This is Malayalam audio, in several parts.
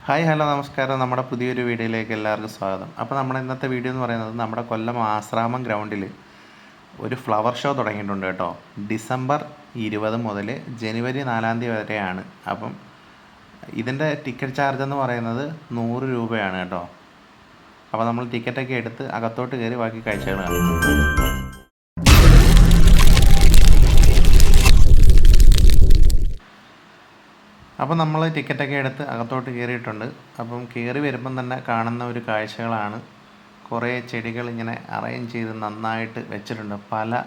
ഹായ് ഹലോ നമസ്കാരം. നമ്മുടെ പുതിയൊരു വീഡിയോയിലേക്ക് എല്ലാവർക്കും സ്വാഗതം. അപ്പോൾ നമ്മുടെ ഇന്നത്തെ വീഡിയോ എന്ന് പറയുന്നത് നമ്മുടെ കൊല്ലം ആശ്രാമം ഗ്രൗണ്ടിൽ ഒരു ഫ്ലവർ ഷോ തുടങ്ങിയിട്ടുണ്ട് കേട്ടോ. ഡിസംബർ 20 മുതൽ ജനുവരി 4 വരെയാണ്. അപ്പം ഇതിൻ്റെ ടിക്കറ്റ് ചാർജ് എന്ന് പറയുന്നത് 100 രൂപയാണ് കേട്ടോ. അപ്പോൾ നമ്മൾ ടിക്കറ്റൊക്കെ എടുത്ത് അകത്തോട്ട് കയറി ബാക്കി കാഴ്ചകൾ കാണാം. അപ്പോൾ നമ്മൾ ടിക്കറ്റൊക്കെ എടുത്ത് അകത്തോട്ട് കയറിയിട്ടുണ്ട്. അപ്പം കയറി വരുമ്പം തന്നെ കാണുന്ന ഒരു കാഴ്ചകളാണ് കുറേ ചെടികൾ ഇങ്ങനെ അറേഞ്ച് ചെയ്ത് നന്നായിട്ട് വെച്ചിട്ടുണ്ട്. പല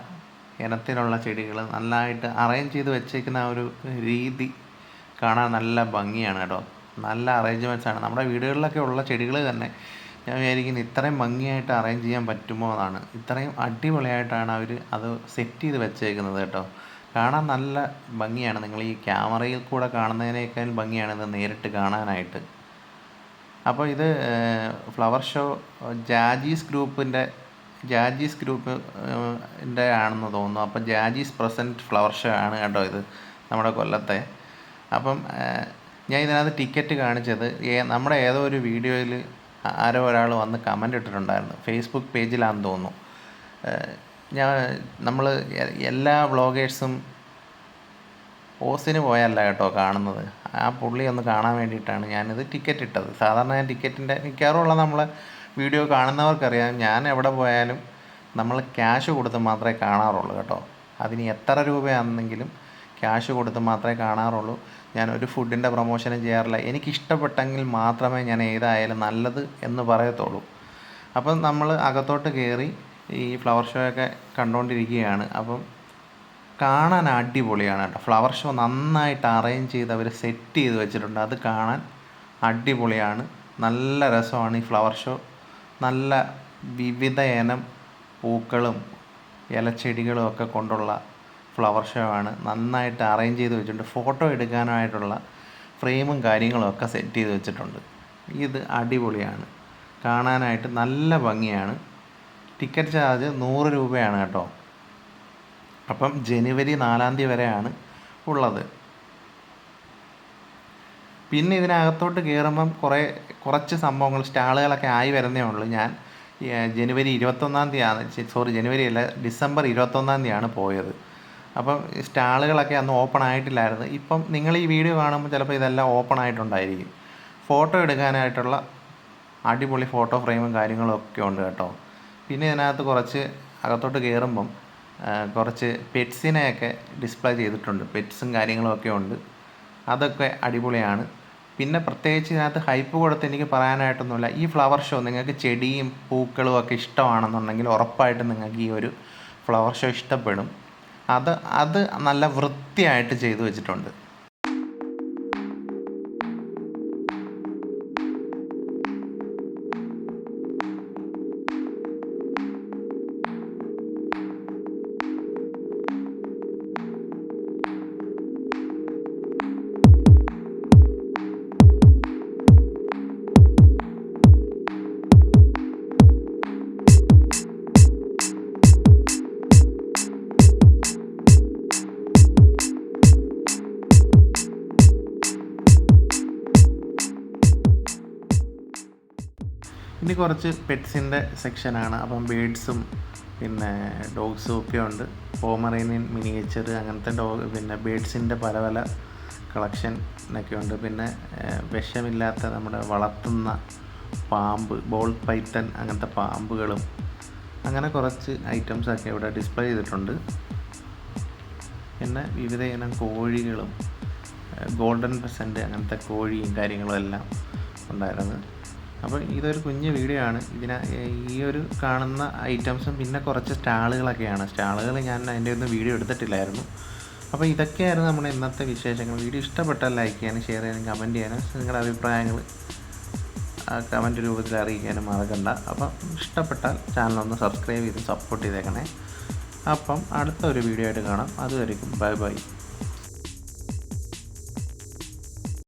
ഇനത്തിലുള്ള ചെടികൾ നന്നായിട്ട് അറേഞ്ച് ചെയ്ത് വെച്ചേക്കുന്ന ഒരു രീതി കാണാൻ നല്ല ഭംഗിയാണ് കേട്ടോ. നല്ല അറേഞ്ച്മെൻറ്റ്സാണ്. നമ്മുടെ വീടുകളിലൊക്കെ ഉള്ള ചെടികൾ തന്നെ ഞാൻ വിചാരിക്കുന്നത് ഇത്രയും ഭംഗിയായിട്ട് അറേഞ്ച് ചെയ്യാൻ പറ്റുമോ എന്നാണ്. ഇത്രയും അടിപൊളിയായിട്ടാണ് അവർ അത് സെറ്റ് ചെയ്ത് വെച്ചേക്കുന്നത് കേട്ടോ. കാണാൻ നല്ല ഭംഗിയാണ്. നിങ്ങൾ ഈ ക്യാമറയിൽ കൂടെ കാണുന്നതിനേക്കാൾ ഭംഗിയാണ് ഇത് നേരിട്ട് കാണാനായിട്ട്. അപ്പോൾ ഇത് ഫ്ലവർ ഷോ ജാജീസ് ഗ്രൂപ്പിൻ്റെ ആണെന്ന് തോന്നുന്നു. അപ്പം ജാജീസ് പ്രസൻറ്റ് ഫ്ലവർ ഷോ ആണ് കേട്ടോ ഇത് നമ്മുടെ കൊല്ലത്തെ. അപ്പം ഞാൻ ഇതിനകത്ത് ടിക്കറ്റ് കാണിച്ചത് നമ്മുടെ ഏതോ ഒരു വീഡിയോയിൽ ആരോ ഒരാൾ വന്ന് കമൻ്റ് ഇട്ടിട്ടുണ്ടായിരുന്നു. ഫേസ്ബുക്ക് പേജിലാണെന്ന് തോന്നുന്നു. നമ്മൾ എല്ലാ വ്ളോഗേഴ്സും ഓസിന് പോയല്ല കേട്ടോ കാണുന്നത്. ആ പുള്ളി ഒന്ന് കാണാൻ വേണ്ടിയിട്ടാണ് ഞാനിത് ടിക്കറ്റ് ഇട്ടത്. സാധാരണ ഞാൻ ടിക്കറ്റിൻ്റെ മിക്കവാറുമുള്ള നമ്മളെ വീഡിയോ കാണുന്നവർക്കറിയാം, ഞാൻ എവിടെ പോയാലും നമ്മൾ ക്യാഷ് കൊടുത്ത് മാത്രമേ കാണാറുള്ളൂ കേട്ടോ. അതിന് എത്ര രൂപയാണെന്നെങ്കിലും ക്യാഷ് കൊടുത്ത് മാത്രമേ കാണാറുള്ളൂ. ഞാനൊരു ഫുഡിൻ്റെ പ്രൊമോഷനും ചെയ്യാറില്ല. എനിക്കിഷ്ടപ്പെട്ടെങ്കിൽ മാത്രമേ ഞാൻ ഏതായാലും നല്ലത് എന്ന് പറയത്തുള്ളൂ. അപ്പം നമ്മൾ അകത്തോട്ട് കയറി ഈ ഫ്ലവർ ഷോ ഒക്കെ കണ്ടുകൊണ്ടിരിക്കുകയാണ്. അപ്പം കാണാൻ അടിപൊളിയാണ് കേട്ടോ. ഫ്ലവർ ഷോ നന്നായിട്ട് അറേഞ്ച് ചെയ്ത് അവർ സെറ്റ് ചെയ്ത് വെച്ചിട്ടുണ്ട്. അത് കാണാൻ അടിപൊളിയാണ്. നല്ല രസമാണ് ഈ ഫ്ലവർ ഷോ. നല്ല വിവിധ ഇനം പൂക്കളും ഇലച്ചെടികളും ഒക്കെ കൊണ്ടുള്ള ഫ്ലവർ ഷോ ആണ്. നന്നായിട്ട് അറേഞ്ച് ചെയ്ത് വെച്ചിട്ടുണ്ട്. ഫോട്ടോ എടുക്കാനായിട്ടുള്ള ഫ്രെയിമും കാര്യങ്ങളും ഒക്കെ സെറ്റ് ചെയ്ത് വെച്ചിട്ടുണ്ട്. ഇത് അടിപൊളിയാണ്. കാണാനായിട്ട് നല്ല ഭംഗിയാണ്. ടിക്കറ്റ് ചാർജ് 100 രൂപയാണ് കേട്ടോ. അപ്പം ജനുവരി 4 വരെയാണ് ഉള്ളത്. പിന്നെ ഇതിനകത്തോട്ട് കയറുമ്പം കുറച്ച് സംഭവങ്ങൾ സ്റ്റാളുകളൊക്കെ ആയി വരുന്നേ ഉള്ളൂ. ഞാൻ ജനുവരി 21 ജനുവരി അല്ല, ഡിസംബർ 21 പോയത്. അപ്പം സ്റ്റാളുകളൊക്കെ അന്ന് ഓപ്പൺ ആയിട്ടില്ലായിരുന്നു. ഇപ്പം നിങ്ങൾ ഈ വീഡിയോ കാണുമ്പോൾ ചിലപ്പോൾ ഇതെല്ലാം ഓപ്പൺ ആയിട്ടുണ്ടായിരിക്കും. ഫോട്ടോ എടുക്കാനായിട്ടുള്ള അടിപൊളി ഫോട്ടോ ഫ്രെയിമും കാര്യങ്ങളും ഒക്കെ ഉണ്ട് കേട്ടോ. പിന്നെ ഇതിനകത്ത് കുറച്ച് അകത്തോട്ട് കയറുമ്പം കുറച്ച് പെറ്റ്സിനെയൊക്കെ ഡിസ്പ്ലേ ചെയ്തിട്ടുണ്ട്. പെറ്റ്സും കാര്യങ്ങളും ഒക്കെ ഉണ്ട്. അതൊക്കെ അടിപൊളിയാണ്. പിന്നെ പ്രത്യേകിച്ച് ഇതിനകത്ത് ഹൈപ്പ് കൊടുത്ത് എനിക്ക് പറയാനായിട്ടൊന്നുമില്ല. ഈ ഫ്ലവർ ഷോ നിങ്ങൾക്ക് ചെടിയും പൂക്കളും ഒക്കെ ഇഷ്ടമാണെന്നുണ്ടെങ്കിൽ ഉറപ്പായിട്ടും നിങ്ങൾക്ക് ഈ ഒരു ഫ്ലവർ ഷോ ഇഷ്ടപ്പെടും. അത് നല്ല വൃത്തിയായിട്ട് ചെയ്തു വെച്ചിട്ടുണ്ട്. ഇനി കുറച്ച് പെറ്റ്സിൻ്റെ സെക്ഷനാണ്. അപ്പം ബേഡ്സും പിന്നെ ഡോഗ്സും ഒക്കെ ഉണ്ട്. പോമറേനിയൻ മിനിയേച്ചർ അങ്ങനത്തെ പിന്നെ ബേഡ്സിൻ്റെ പല പല കളക്ഷനൊക്കെ ഉണ്ട്. പിന്നെ വിഷമില്ലാത്ത നമ്മുടെ വളർത്തുന്ന പാമ്പ്, ബോൾ പൈത്തൻ അങ്ങനത്തെ പാമ്പുകളും അങ്ങനെ കുറച്ച് ഐറ്റംസൊക്കെ ഇവിടെ ഡിസ്പ്ലേ ചെയ്തിട്ടുണ്ട്. പിന്നെ വിവിധ ഇനം കോഴികളും ഗോൾഡൻ പെസൻറ്റ് അങ്ങനത്തെ കോഴിയും കാര്യങ്ങളും എല്ലാം ഉണ്ടായിരുന്നു. അപ്പോൾ ഇതൊരു കുഞ്ഞ് വീഡിയോ ആണ്. ഈ ഒരു കാണുന്ന ഐറ്റംസും പിന്നെ കുറച്ച് സ്റ്റാളുകളൊക്കെയാണ്. സ്റ്റാളുകൾ ഞാൻ അതിൻ്റെ ഒന്നും വീഡിയോ എടുത്തിട്ടില്ലായിരുന്നു. അപ്പോൾ ഇതൊക്കെയായിരുന്നു നമ്മുടെ ഇന്നത്തെ വിശേഷങ്ങൾ. വീഡിയോ ഇഷ്ടപ്പെട്ടാൽ ലൈക്ക് ചെയ്യാനും ഷെയർ ചെയ്യാനും കമൻറ്റ് ചെയ്യാനും നിങ്ങളുടെ അഭിപ്രായങ്ങൾ കമൻറ്റ് രൂപത്തിൽ അറിയിക്കാനും മറക്കണ്ട. അപ്പം ഇഷ്ടപ്പെട്ടാൽ ചാനലൊന്ന് സബ്സ്ക്രൈബ് ചെയ്ത് സപ്പോർട്ട് ചെയ്തേക്കണേ. അപ്പം അടുത്ത ഒരു വീഡിയോ ആയിട്ട് കാണാം. അതുവരെയും ബൈ ബൈ.